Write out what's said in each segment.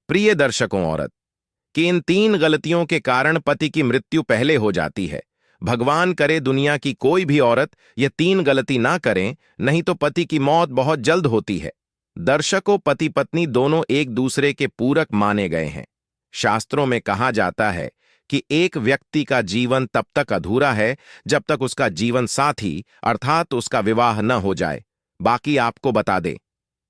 प्रिय दर्शकों, औरत कि इन 3 गलतियों के कारण पति की मृत्यु पहले हो जाती है। भगवान करे दुनिया की कोई भी औरत ये 3 गलती ना करें, नहीं तो पति की मौत बहुत जल्द होती है। दर्शकों, पति पत्नी दोनों एक दूसरे के पूरक माने गए हैं। शास्त्रों में कहा जाता है कि एक व्यक्ति का जीवन तब तक अधूरा है जब तक उसका जीवन साथी अर्थात उसका विवाह न हो जाए। बाकी आपको बता दे,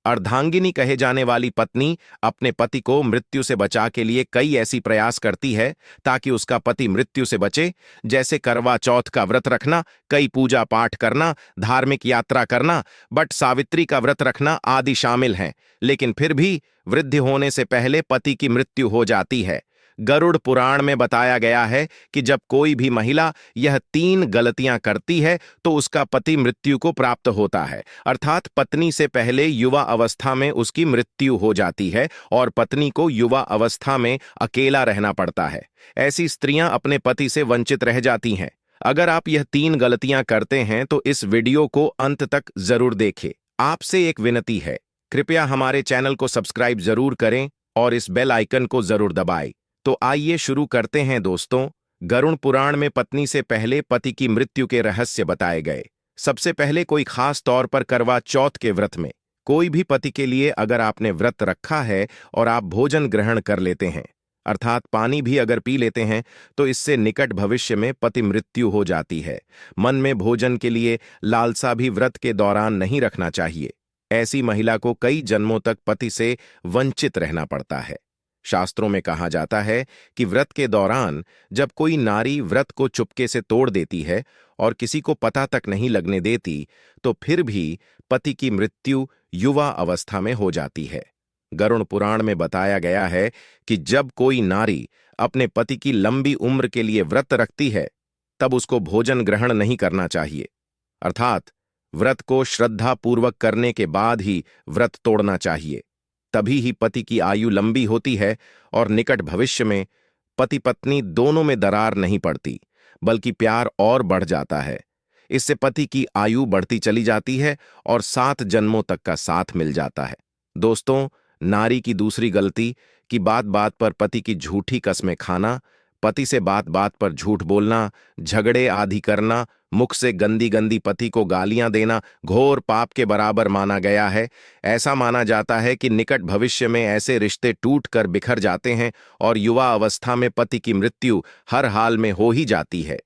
अर्धांगिनी कहे जाने वाली पत्नी अपने पति को मृत्यु से बचा के लिए कई ऐसी प्रयास करती है ताकि उसका पति मृत्यु से बचे, जैसे करवा चौथ का व्रत रखना, कई पूजा पाठ करना, धार्मिक यात्रा करना, बट सावित्री का व्रत रखना आदि शामिल हैं। लेकिन फिर भी वृद्धि होने से पहले पति की मृत्यु हो जाती है। गरुड़ पुराण में बताया गया है कि जब कोई भी महिला यह 3 गलतियां करती है तो उसका पति मृत्यु को प्राप्त होता है, अर्थात पत्नी से पहले युवा अवस्था में उसकी मृत्यु हो जाती है और पत्नी को युवा अवस्था में अकेला रहना पड़ता है। ऐसी स्त्रियां अपने पति से वंचित रह जाती हैं। अगर आप यह 3 गलतियां करते हैं तो इस वीडियो को अंत तक जरूर देखें। आपसे एक विनती है, कृपया हमारे चैनल को सब्सक्राइब जरूर करें और इस बेल आइकन को जरूर दबाएं। तो आइए शुरू करते हैं दोस्तों। गरुड़ पुराण में पत्नी से पहले पति की मृत्यु के रहस्य बताए गए। सबसे पहले कोई खास तौर पर करवा चौथ के व्रत में कोई भी पति के लिए अगर आपने व्रत रखा है और आप भोजन ग्रहण कर लेते हैं, अर्थात पानी भी अगर पी लेते हैं, तो इससे निकट भविष्य में पति मृत्यु हो जाती है। मन में भोजन के लिए लालसा भी व्रत के दौरान नहीं रखना चाहिए। ऐसी महिला को कई जन्मों तक पति से वंचित रहना पड़ता है। शास्त्रों में कहा जाता है कि व्रत के दौरान जब कोई नारी व्रत को चुपके से तोड़ देती है और किसी को पता तक नहीं लगने देती, तो फिर भी पति की मृत्यु युवा अवस्था में हो जाती है। गरुड़ पुराण में बताया गया है कि जब कोई नारी अपने पति की लंबी उम्र के लिए व्रत रखती है, तब उसको भोजन ग्रहण नहीं करना चाहिए, अर्थात व्रत को श्रद्धापूर्वक करने के बाद ही व्रत तोड़ना चाहिए। तभी ही पति की आयु लंबी होती है और निकट भविष्य में पति पत्नी दोनों में दरार नहीं पड़ती, बल्कि प्यार और बढ़ जाता है। इससे पति की आयु बढ़ती चली जाती है और 7 जन्मों तक का साथ मिल जाता है। दोस्तों, नारी की दूसरी गलती कि बात बात पर पति की झूठी कस्में खाना, पति से बात बात पर झूठ बोलना, झगड़े आदि करना, मुख से गंदी गंदी पति को गालियां देना घोर पाप के बराबर माना गया है। ऐसा माना जाता है कि निकट भविष्य में ऐसे रिश्ते टूट कर बिखर जाते हैं और युवा अवस्था में पति की मृत्यु हर हाल में हो ही जाती है।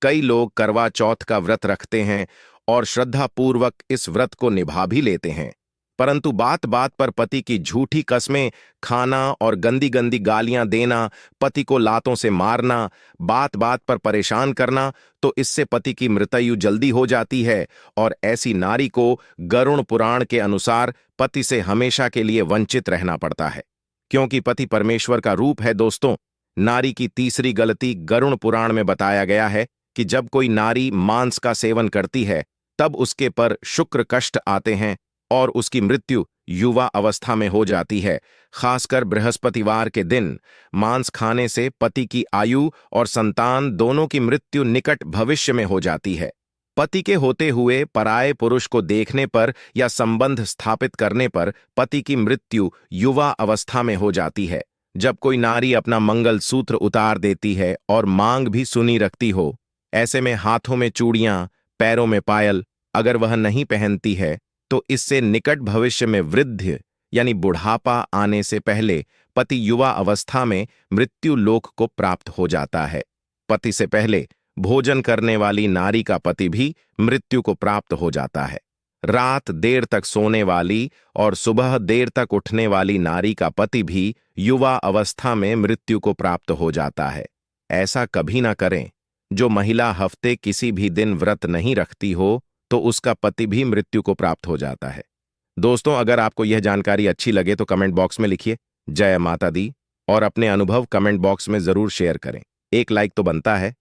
कई लोग करवा चौथ का व्रत रखते हैं और श्रद्धापूर्वक इस व्रत को निभा भी लेते हैं, परंतु बात बात पर पति की झूठी कस्में खाना और गंदी गंदी गालियां देना, पति को लातों से मारना, बात बात पर परेशान करना, तो इससे पति की मृत्यु जल्दी हो जाती है और ऐसी नारी को गरुड़ पुराण के अनुसार पति से हमेशा के लिए वंचित रहना पड़ता है, क्योंकि पति परमेश्वर का रूप है। दोस्तों, नारी की तीसरी गलती गरुड़ पुराण में बताया गया है कि जब कोई नारी मांस का सेवन करती है, तब उसके पर शुक्र कष्ट आते हैं और उसकी मृत्यु युवा अवस्था में हो जाती है। खासकर बृहस्पतिवार के दिन मांस खाने से पति की आयु और संतान दोनों की मृत्यु निकट भविष्य में हो जाती है। पति के होते हुए पराये पुरुष को देखने पर या संबंध स्थापित करने पर पति की मृत्यु युवा अवस्था में हो जाती है। जब कोई नारी अपना मंगल सूत्र उतार देती है और मांग भी सुनी रखती हो, ऐसे में हाथों में चूड़ियां, पैरों में पायल अगर वह नहीं पहनती है, तो इससे निकट भविष्य में वृद्धि यानी बुढ़ापा आने से पहले पति युवा अवस्था में मृत्यु लोक को प्राप्त हो जाता है। पति से पहले भोजन करने वाली नारी का पति भी मृत्यु को प्राप्त हो जाता है। रात देर तक सोने वाली और सुबह देर तक उठने वाली नारी का पति भी युवा अवस्था में मृत्यु को प्राप्त हो जाता है। ऐसा कभी ना करें। जो महिला हफ्ते किसी भी दिन व्रत नहीं रखती हो, तो उसका पति भी मृत्यु को प्राप्त हो जाता है। दोस्तों, अगर आपको यह जानकारी अच्छी लगे तो कमेंट बॉक्स में लिखिए जय माता दी और अपने अनुभव कमेंट बॉक्स में जरूर शेयर करें। एक लाइक तो बनता है।